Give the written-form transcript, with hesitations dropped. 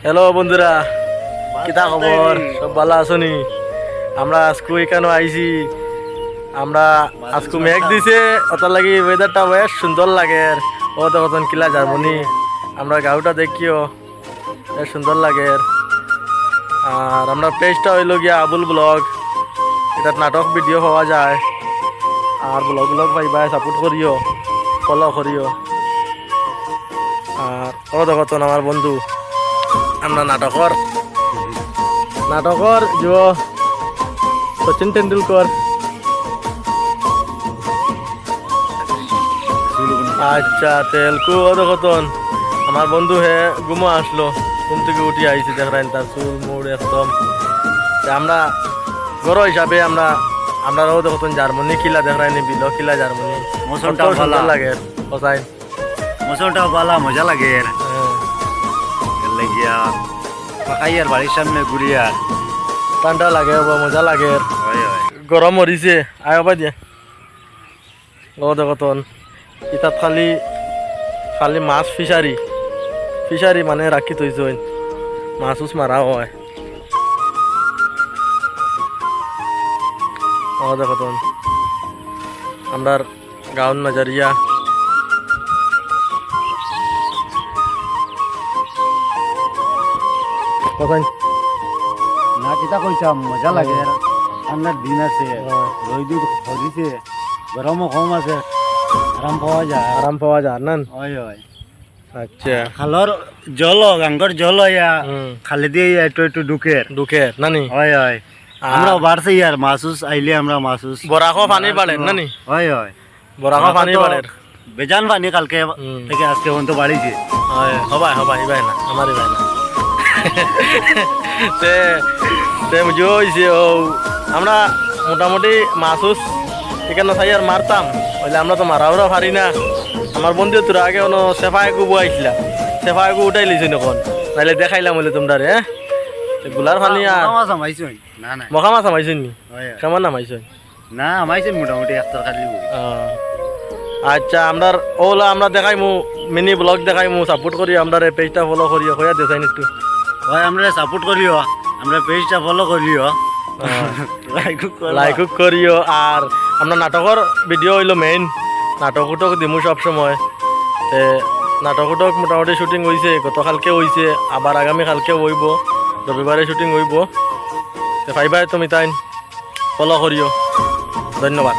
Hello বন্ধুরা, কিতা খবর? সব ভালো আছো নি? আমরা আজকে এখানে আইছি। আমরা আজকে মেঘ দিছে, ওটার লাগি ওয়েদারটা বেশ সুন্দর লাগে। ও তখন কিলা জার্মানি আমরা গাঁওটা দেখিও বেশ সুন্দর লাগে। আর আমরা পেজটা হইল গিয়া আবুল ব্লগ, এটা নাটক ভিডিও পাওয়া যায়। আর ব্লগ পাইবা, সাপোর্ট করিও, ফলো করিও। আর ও তখন আমার বন্ধু, আমরা নাটকর যে সচিন তেন্ডুলকর। আচ্ছা তেলকু কতন আমার বন্ধু হে ঘুমো আসলো, ঘুম থেকে উঠি আইছি, দেখেন তার চুল মুড় একদম। আমরা গড় হিসাবে আমরা কতন জার্মানি কিলা দেখেন, বিল কিলা জার্মানি মৌসুমটাও ভালো লাগে, কোথায় মৌসুমটাও ভালো, মজা লাগে। লাগিয়া পাকাইয়ার বাড়ির সামনে ঘুরিয়ার ঠান্ডা লাগে, মজা লাগে। গরম মরিছে আয় দিয়া ও দেখতন ইতাত খালি মাছ ফিশারি মানে রাখি থইছ, মাছ উস মারা হয়। ও দেখতন আমরার গাঁও নজরিয়া। কোথায় না কিতা কইতাম, মজা লাগে। ঠান্ডার দিন আছে, রোদ হরিছে, গরমও কম আছে, আরাম পাওয়া যায় না। আচ্ছা খালর জল, গাঙ্গর জল খালি দিয়ে একটু ঢুকে নানি। আমরা বাড়ছে ইয়ার মাসুস আইলে আমরা মাসুস বরাকো পানি বাড়ে নানি। বরাকো পানি বাড়ে, বেজান পানি কালকে থেকে আজকে পর্যন্ত বাড়িছে। হবাই না আমারই ভাই না। আমরা মোটামুটি মাসুস এখানে চাই আর মারতাম, বলে আমরা তো মারাও পারি না। আমার বন্ধু তোরা আগে সেফা একু বয়াইছিলাম, সেফা একু উঠাই লিছি নখন, নাহলে দেখাইলাম বলে তোমরা রে গুলার পানি। আর মখা মাছ আমাইছেন নি? কেমন নামাইছেন? না আমাইছেন মোটামুটি একটার খালি। আচ্ছা আমরা দেখাইমু, মিনি ব্লগ দেখাইমু, সাপোর্ট করি, আমরা পেজটা ফলো করিও, কইয়া দেখাইন একটু। আমরা সাপোর্ট করিও, আমরা পেজটা ফলো করিও, লাইক করিও। আর আমরা নাটকের ভিডিও হইলো মেইন, নাটক দিমু সব সময়। নাটক মোটামুটি শুটিং হয়েছে, গতকালকে হয়েছে, আবার আগামী কালকে হইব, রবিবারে শুটিং হইব। পাইবাই তুমি তাই ফলো করিও। ধন্যবাদ।